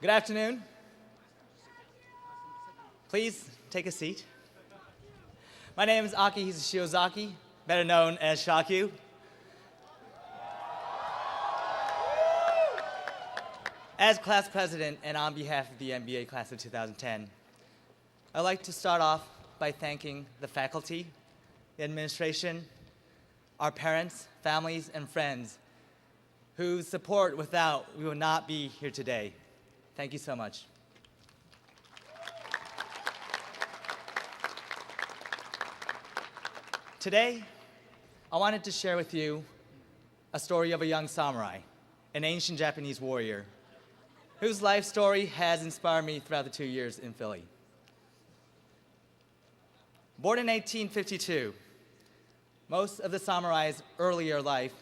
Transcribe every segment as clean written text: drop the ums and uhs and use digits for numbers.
Good afternoon. Please take a seat. My name is Akihisa Shiozaki, better known as Shockyou. As class president and on behalf of the MBA class of 2010, I'd like to start off by thanking the faculty, the administration, our parents, families, and friends whose support without we would not be here today. Thank you so much. Today, I wanted to share with you a story of a young samurai, an ancient Japanese warrior, whose life story has inspired me throughout the 2 years in Philly. Born in 1852, most of the samurai's earlier life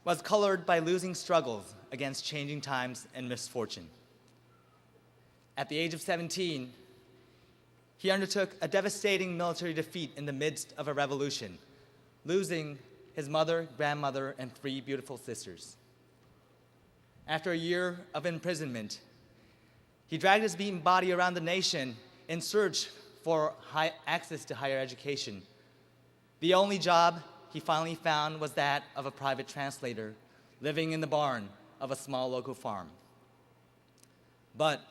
was colored by losing struggles against changing times and misfortune. At the age of 17, he undertook a devastating military defeat in the midst of a revolution, losing his mother, grandmother, and 3 beautiful sisters. After a year of imprisonment, he dragged his beaten body around the nation in search for access to higher education. The only job he finally found was that of a private translator living in the barn of a small local farm. But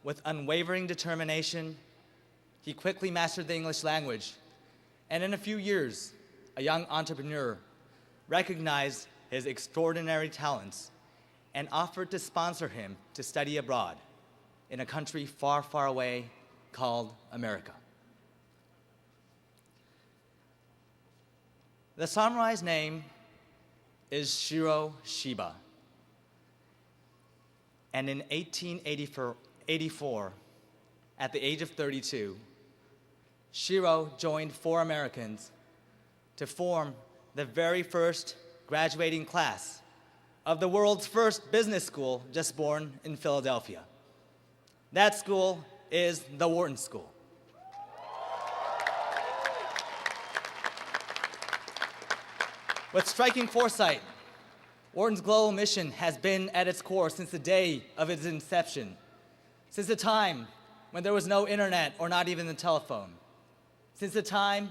with unwavering determination, he quickly mastered the English language, and in a few years, a young entrepreneur recognized his extraordinary talents and offered to sponsor him to study abroad in a country far, far away called America. The samurai's name is Shiro Shiba. And in 1884, at the age of 32, Shiro joined 4 Americans to form the very first graduating class of the world's first business school just born in Philadelphia. That school is the Wharton School. With striking foresight, Wharton's global mission has been at its core since the day of its inception, since the time when there was no internet or not even the telephone, since the time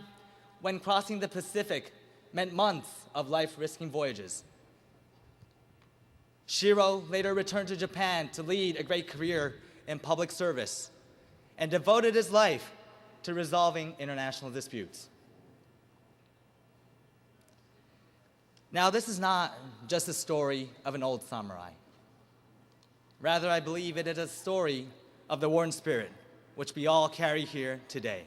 when crossing the Pacific meant months of life-risking voyages. Shiro later returned to Japan to lead a great career in public service and devoted his life to resolving international disputes. Now, this is not just a story of an old samurai. Rather, I believe it is a story of the Wharton spirit, which we all carry here today.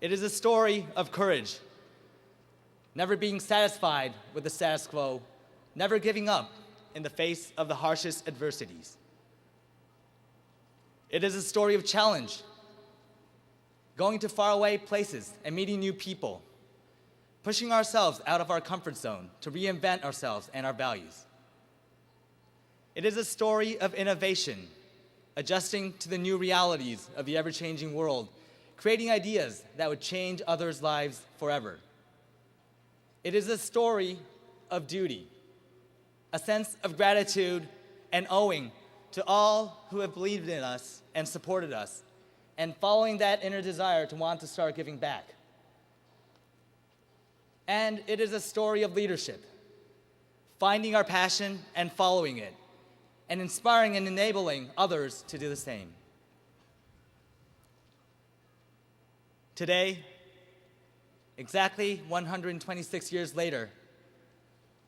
It is a story of courage, never being satisfied with the status quo, never giving up in the face of the harshest adversities. It is a story of challenge, going to faraway places and meeting new people, pushing ourselves out of our comfort zone to reinvent ourselves and our values. It is a story of innovation, adjusting to the new realities of the ever-changing world, creating ideas that would change others' lives forever. It is a story of duty, a sense of gratitude and owing to all who have believed in us and supported us, and following that inner desire to want to start giving back. And it is a story of leadership, finding our passion and following it, and inspiring and enabling others to do the same. Today, exactly 126 years later,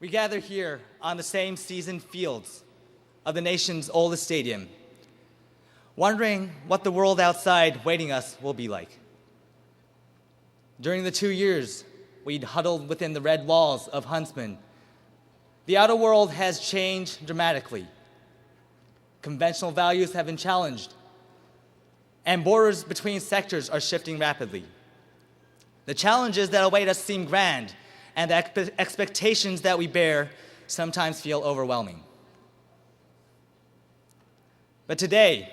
we gather here on the same seasoned fields of the nation's oldest stadium, wondering what the world outside waiting us will be like. During the 2 years we'd huddled within the red walls of Huntsman, the outer world has changed dramatically. Conventional values have been challenged, and borders between sectors are shifting rapidly. The challenges that await us seem grand, and the expectations that we bear sometimes feel overwhelming. But today,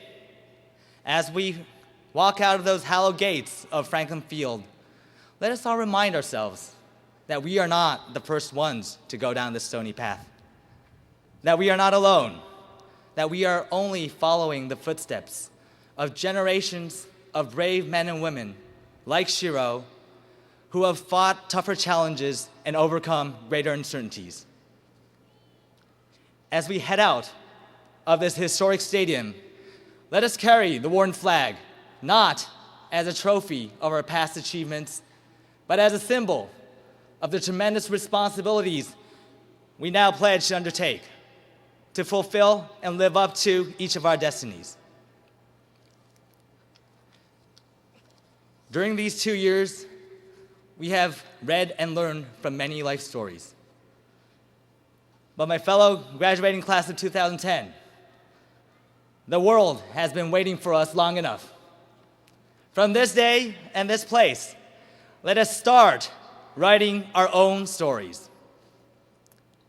as we walk out of those hallowed gates of Franklin Field, let us all remind ourselves that we are not the first ones to go down this stony path, that we are not alone, that we are only following the footsteps of generations of brave men and women like Shiro, who have fought tougher challenges and overcome greater uncertainties. As we head out of this historic stadium, let us carry the Wharton flag, not as a trophy of our past achievements, but as a symbol of the tremendous responsibilities we now pledge to undertake to fulfill and live up to each of our destinies. During these 2 years, we have read and learned from many life stories. But my fellow graduating class of 2010, the world has been waiting for us long enough. From this day and this place, let us start writing our own stories.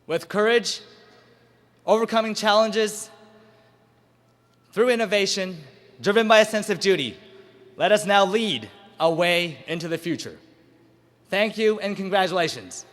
With courage, overcoming challenges, through innovation, driven by a sense of duty, let us now lead a way into the future. Thank you and congratulations.